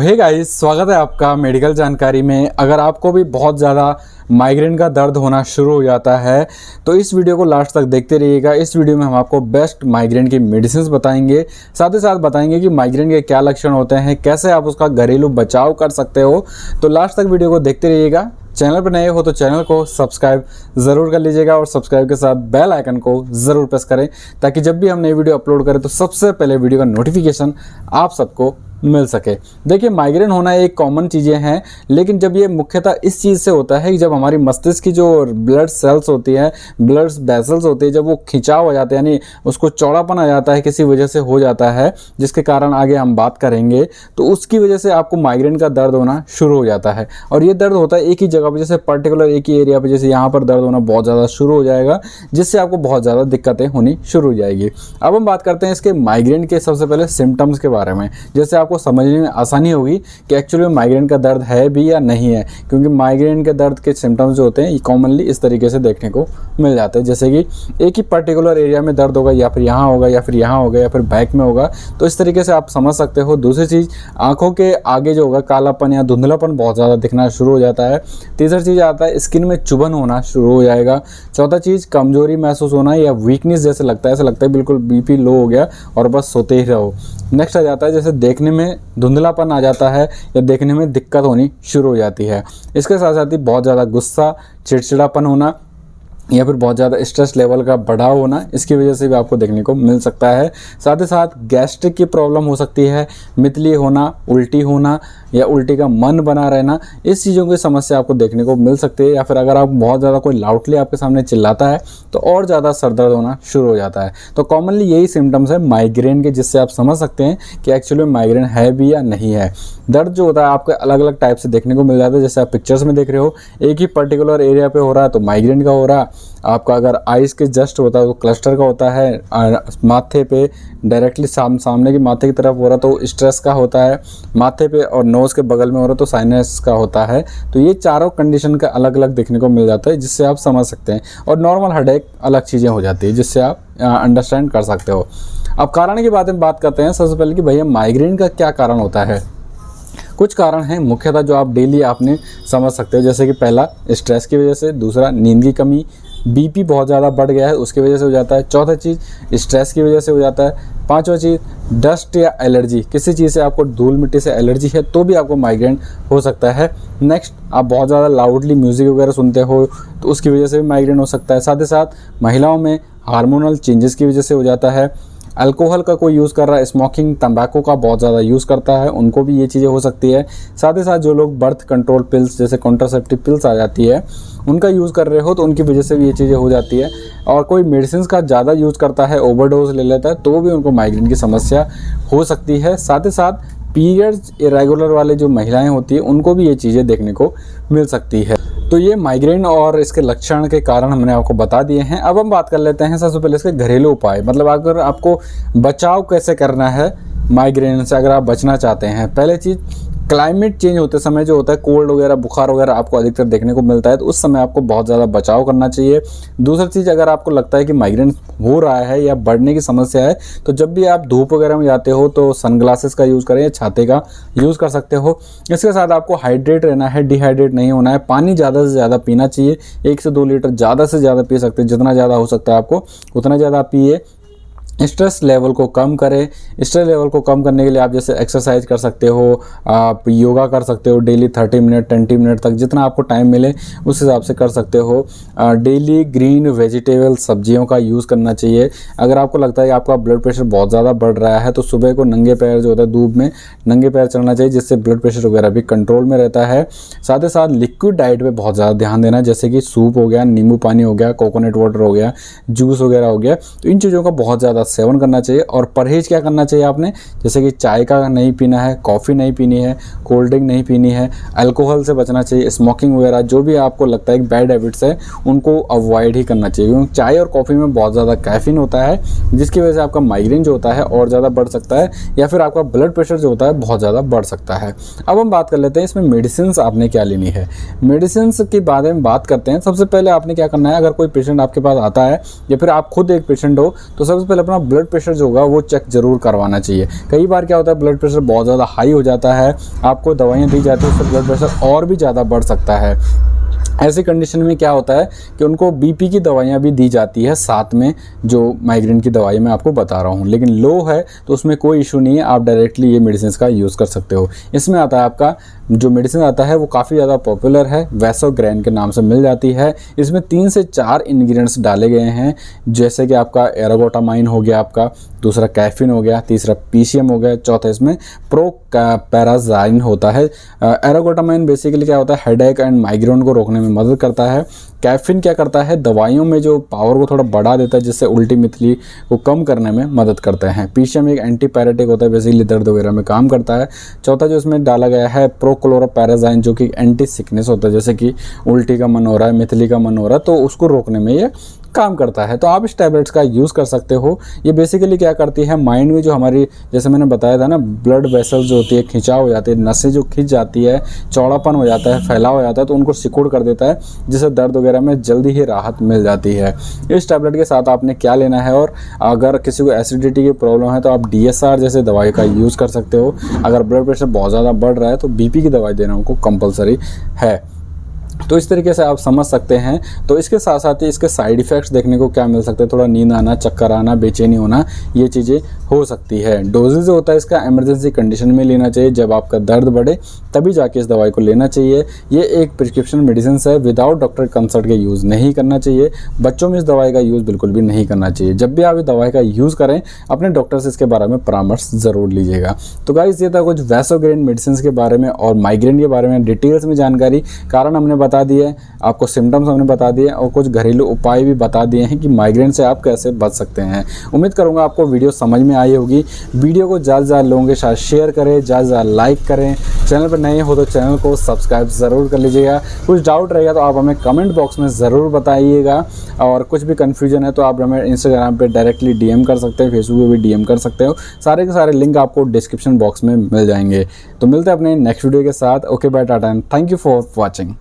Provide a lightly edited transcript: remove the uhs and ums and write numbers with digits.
Hey guys, स्वागत है आपका मेडिकल जानकारी में। अगर आपको भी बहुत ज़्यादा माइग्रेन का दर्द होना शुरू हो जाता है तो इस वीडियो को लास्ट तक देखते रहिएगा। इस वीडियो में हम आपको बेस्ट माइग्रेन की मेडिसिन बताएंगे, साथ ही साथ बताएंगे कि माइग्रेन के क्या लक्षण होते हैं, कैसे आप उसका घरेलू बचाव कर सकते हो। तो लास्ट तक वीडियो को देखते रहिएगा। चैनल पर नए हो तो चैनल को सब्सक्राइब ज़रूर कर लीजिएगा और सब्सक्राइब के साथ बेल आइकन को ज़रूर प्रेस करें ताकि जब भी हम नई वीडियो अपलोड करें तो सबसे पहले वीडियो का नोटिफिकेशन आप सबको मिल सके। देखिए, माइग्रेन होना एक कॉमन चीज़ें हैं, लेकिन जब ये मुख्यतः इस चीज़ से होता है कि जब हमारी मस्तिष्क की जो ब्लड सेल्स होती है, ब्लड वेसल्स होती है, जब वो खिंचाव हो जाते हैं, यानी उसको चौड़ापन आ जाता है, किसी वजह से हो जाता है जिसके कारण आगे हम बात करेंगे, तो उसकी वजह से आपको माइग्रेन का दर्द होना शुरू हो जाता है। और ये दर्द होता है एक ही जगह पर, जैसे पर्टिकुलर एक ही एरिया पर, जैसे यहाँ पर दर्द होना बहुत ज़्यादा शुरू हो जाएगा, जिससे आपको बहुत ज़्यादा दिक्कतें होनी शुरू हो जाएगी। अब हम बात करते हैं इसके माइग्रेन के सबसे पहले सिम्टम्स के बारे में, जैसे आपको समझने में आसानी होगी कि एक्चुअली माइग्रेन का दर्द है भी या नहीं है, क्योंकि माइग्रेन के दर्द के सिम्टम्स जो होते हैं ये कॉमनली इस तरीके से देखने को मिल जाते हैं। जैसे कि एक ही पर्टिकुलर एरिया में दर्द होगा, या फिर यहाँ होगा, या फिर यहाँ होगा, या फिर बैक में होगा, तो इस तरीके से आप समझ सकते हो। दूसरी चीज़, आंखों के आगे जो होगा कालापन या धुंधलापन बहुत ज़्यादा दिखना शुरू हो जाता है। तीसरी चीज़ आता है स्किन में चुभन होना शुरू हो जाएगा। चौथा चीज़, कमजोरी महसूस होना या वीकनेस जैसे लगता है, ऐसा लगता है बिल्कुल बीपी लो हो गया और बस सोते ही रहो। नेक्स्ट आ जाता है जैसे देखने में धुंधलापन आ जाता है या देखने में दिक्कत होनी शुरू हो जाती है। इसके साथ साथ ही बहुत ज़्यादा गुस्सा, चिड़चिड़ापन होना या फिर बहुत ज़्यादा स्ट्रेस लेवल का बढ़ाव होना, इसकी वजह से भी आपको देखने को मिल सकता है। साथ ही साथ गैस्ट्रिक की प्रॉब्लम हो सकती है, मितली होना, उल्टी होना या उल्टी का मन बना रहना, इस चीज़ों की समस्या आपको देखने को मिल सकती है। या फिर अगर आप बहुत ज़्यादा कोई लाउडली आपके सामने चिल्लाता है तो और ज़्यादा सर दर्द होना शुरू हो जाता है। तो कॉमनली यही सिम्टम्स है माइग्रेन के, जिससे आप समझ सकते हैं कि एक्चुअली माइग्रेन है भी या नहीं है। दर्द जो होता है आपको अलग अलग टाइप से देखने को मिल जाता है, जैसे आप पिक्चर्स में देख रहे हो, एक ही पर्टिकुलर एरिया पे हो रहा है तो माइग्रेन का हो रहा है। आपका अगर आइज़ के जस्ट होता है तो क्लस्टर का होता है, माथे पे डायरेक्टली सामने की माथे की तरफ हो रहा तो स्ट्रेस का होता है, माथे पे और नोज़ के बगल में हो रहा तो साइनस का होता है। तो ये चारों कंडीशन का अलग अलग देखने को मिल जाता है, जिससे आप समझ सकते हैं। और नॉर्मल हेडेक अलग चीज़ें हो जाती है, जिससे आप अंडरस्टैंड कर सकते हो। अब कारण की बात करते हैं सबसे पहले कि भैया माइग्रेन का क्या कारण होता है। कुछ कारण हैं मुख्यतः जो आप डेली आपने समझ सकते हो, जैसे कि पहला स्ट्रेस की वजह से, दूसरा नींद की कमी, बीपी बहुत ज़्यादा बढ़ गया है उसकी वजह से हो जाता है, चौथा चीज़ स्ट्रेस की वजह से हो जाता है, पांचवा चीज़ डस्ट या एलर्जी, किसी चीज़ से आपको धूल मिट्टी से एलर्जी है तो भी आपको माइग्रेन हो सकता है। नेक्स्ट, आप बहुत ज़्यादा लाउडली म्यूज़िक वगैरह सुनते हो तो उसकी वजह से भी माइग्रेन हो सकता है। साथ ही साथ महिलाओं में हार्मोनल चेंजेस की वजह से हो जाता है। अल्कोहल का कोई यूज़ कर रहा है, स्मोकिंग, तंबाकू का बहुत ज़्यादा यूज़ करता है, उनको भी ये चीज़ें हो सकती है। साथ ही साथ जो लोग बर्थ कंट्रोल पिल्स जैसे कॉन्ट्रासेप्टिव पिल्स आ जाती है उनका यूज़ कर रहे हो तो उनकी वजह से भी ये चीज़ें हो जाती है। और कोई मेडिसिन का ज़्यादा यूज़ करता है, ओवरडोज ले लेता है, तो भी उनको माइग्रेन की समस्या हो सकती है। साथ ही साथ पीरियड्स इरेगुलर वाले जो महिलाएं होती है उनको भी ये चीज़ें देखने को मिल सकती है। तो ये माइग्रेन और इसके लक्षण के कारण हमने आपको बता दिए हैं। अब हम बात कर लेते हैं सबसे पहले इसके घरेलू उपाय, मतलब अगर आपको बचाव कैसे करना है माइग्रेन से, अगर आप बचना चाहते हैं। पहले चीज़, क्लाइमेट चेंज होते समय जो होता है कोल्ड वगैरह, बुखार वगैरह आपको अधिकतर देखने को मिलता है, तो उस समय आपको बहुत ज़्यादा बचाव करना चाहिए। दूसरी चीज़, अगर आपको लगता है कि माइग्रेन हो रहा है या बढ़ने की समस्या है तो जब भी आप धूप वगैरह में जाते हो तो सनग्लासेस का यूज़ करें या छाते का यूज़ कर सकते हो। इसके साथ आपको हाइड्रेट रहना है, डिहाइड्रेट नहीं होना है। पानी ज़्यादा से ज़्यादा पीना चाहिए, 1 से 2 लीटर ज़्यादा से ज़्यादा पी सकते हैं, जितना ज़्यादा हो सकता है आपको उतना ज़्यादा पिए। स्ट्रेस लेवल को कम करें। स्ट्रेस लेवल को कम करने के लिए आप जैसे एक्सरसाइज कर सकते हो, आप योगा कर सकते हो डेली 30 मिनट 20 मिनट तक, जितना आपको टाइम मिले उस हिसाब से कर सकते हो। डेली ग्रीन वेजिटेबल सब्जियों का यूज़ करना चाहिए। अगर आपको लगता है कि आपका ब्लड प्रेशर बहुत ज़्यादा बढ़ रहा है तो सुबह को नंगे पैर जो होता है धूप में नंगे पैर चलना चाहिए, जिससे ब्लड प्रेशर वगैरह भी कंट्रोल में रहता है। साथ ही साथ लिक्विड डाइट पे बहुत ज़्यादा ध्यान देना, जैसे कि सूप हो गया, नींबू पानी हो गया, कोकोनट वाटर हो गया, जूस वगैरह हो गया, तो इन चीज़ों का बहुत ज़्यादा सेवन करना चाहिए। और परहेज क्या करना चाहिए आपने, जैसे कि चाय का नहीं पीना है, कॉफ़ी नहीं पीनी है, कोल्ड ड्रिंक नहीं पीनी है, अल्कोहल से बचना चाहिए, स्मोकिंग वगैरह जो भी आपको लगता है कि बैड हैबिट्स है उनको अवॉइड ही करना चाहिए, क्योंकि चाय और कॉफ़ी में बहुत ज़्यादा कैफीन होता है, जिसकी वजह से आपका माइग्रेन जो होता है और ज़्यादा बढ़ सकता है, या फिर आपका ब्लड प्रेशर जो होता है बहुत ज़्यादा बढ़ सकता है। अब हम बात कर लेते हैं इसमें मेडिसिन आपने क्या लेनी है। मेडिसिन के बारे में बात करते हैं। सबसे पहले आपने क्या करना है, अगर कोई पेशेंट आपके पास आता है या फिर आप खुद एक पेशेंट हो तो सबसे पहले अपना अपना ब्लड प्रेशर जो होगा वो चेक ज़रूर करवाना चाहिए। कई बार क्या होता है, ब्लड प्रेशर बहुत ज़्यादा हाई हो जाता है, आपको दवाइयाँ दी जाती है, उससे ब्लड प्रेशर और भी ज़्यादा बढ़ सकता है। ऐसी कंडीशन में क्या होता है कि उनको बीपी की दवाइयाँ भी दी जाती है साथ में, जो माइग्रेन की दवाई मैं आपको बता रहा हूँ। लेकिन लो है तो उसमें कोई इशू नहीं है, आप डायरेक्टली ये मेडिसिन का यूज़ कर सकते हो। इसमें आता है आपका जो मेडिसिन आता है वो काफ़ी ज़्यादा पॉपुलर है, वैसोग्रेन के नाम से मिल जाती है। इसमें 3 से 4 इंग्रेडिएंट्स डाले गए हैं, जैसे कि आपका एरागोटामाइन हो गया, आपका दूसरा कैफीन हो गया, तीसरा पीसीएम हो गया, चौथा इसमें प्रोपैराज़ाइन होता है। एरागोटामाइन बेसिकली क्या होता है, हेडेक एंड माइग्रेन को रोकने में मदद करता है। कैफीन क्या करता है, दवाइयों में जो पावर को थोड़ा बढ़ा देता है, जिससे उल्टी मितली को कम करने में मदद करते हैं। पीसीएम एक एंटीपायरेटिक होता है, बेसिकली दर्द वगैरह में काम करता है। चौथा जो इसमें डाला गया है प्रोक्लोरोपैराज़ाइन, जो कि एंटी सिकनेस होता है, जैसे कि उल्टी का मन हो रहा है, मितली का मन हो रहा है, तो उसको रोकने में ये काम करता है। तो आप इस टैबलेट्स का यूज़ कर सकते हो। ये बेसिकली क्या करती है, माइंड में जो हमारी, जैसे मैंने बताया था ना, ब्लड वेसल्स जो होती है खिंचाव हो जाती है, नसें जो खिंच जाती है, चौड़ापन हो जाता है, फैलाव हो जाता है, तो उनको सिकुड़ कर देता है, जिससे दर्द वगैरह में जल्दी ही राहत मिल जाती है। इस टैबलेट के साथ आपने क्या लेना है, और अगर किसी को एसिडिटी की प्रॉब्लम है तो आप DSR जैसे दवाई का यूज़ कर सकते हो। अगर ब्लड प्रेशर बहुत ज़्यादा बढ़ रहा है तो BP की दवाई देना उनको कंपलसरी है। तो इस तरीके से आप समझ सकते हैं। तो इसके साथ साथ ही इसके साइड इफ़ेक्ट्स देखने को क्या मिल सकते हैं, थोड़ा नींद आना, चक्कर आना, बेचैनी होना, ये चीज़ें हो सकती है। डोजेज जो होता है इसका इमरजेंसी कंडीशन में लेना चाहिए, जब आपका दर्द बढ़े तभी जाके इस दवाई को लेना चाहिए। ये एक प्रिस्क्रिप्शन मेडिसिन है, विदाउट डॉक्टर कंसल्ट के यूज़ नहीं करना चाहिए। बच्चों में इस दवाई का यूज़ बिल्कुल भी नहीं करना चाहिए। जब भी आप इस दवाई का यूज़ करें, अपने डॉक्टर से इसके बारे में परामर्श ज़रूर लीजिएगा। तो गाइस, ये था कुछ वैसोग्रेन मेडिसिन के बारे में और माइग्रेन के बारे में डिटेल्स में जानकारी। कारण हमने बता दिए, आपको सिम्टम्स हमने बता दिए, और कुछ घरेलू उपाय भी बता दिए हैं कि माइग्रेन से आप कैसे बच सकते हैं। उम्मीद करूंगा आपको वीडियो समझ में आई होगी। वीडियो को ज़्यादा से ज़्यादा लोगों के साथ शेयर करें, ज़्यादा से ज़्यादा लाइक करें। चैनल पर नए हो तो चैनल को सब्सक्राइब ज़रूर कर लीजिएगा। कुछ डाउट रहेगा तो आप हमें कमेंट बॉक्स में ज़रूर बताइएगा, और कुछ भी कन्फ्यूजन है तो आप हमें इंस्टाग्राम पर डायरेक्टली DM कर सकते हैं, फेसबुक पर भी DM कर सकते हो। सारे के सारे लिंक आपको डिस्क्रिप्शन बॉक्स में मिल जाएंगे। तो मिलते हैं अपने नेक्स्ट वीडियो के साथ। Okay, bye, tata and thank you for watching.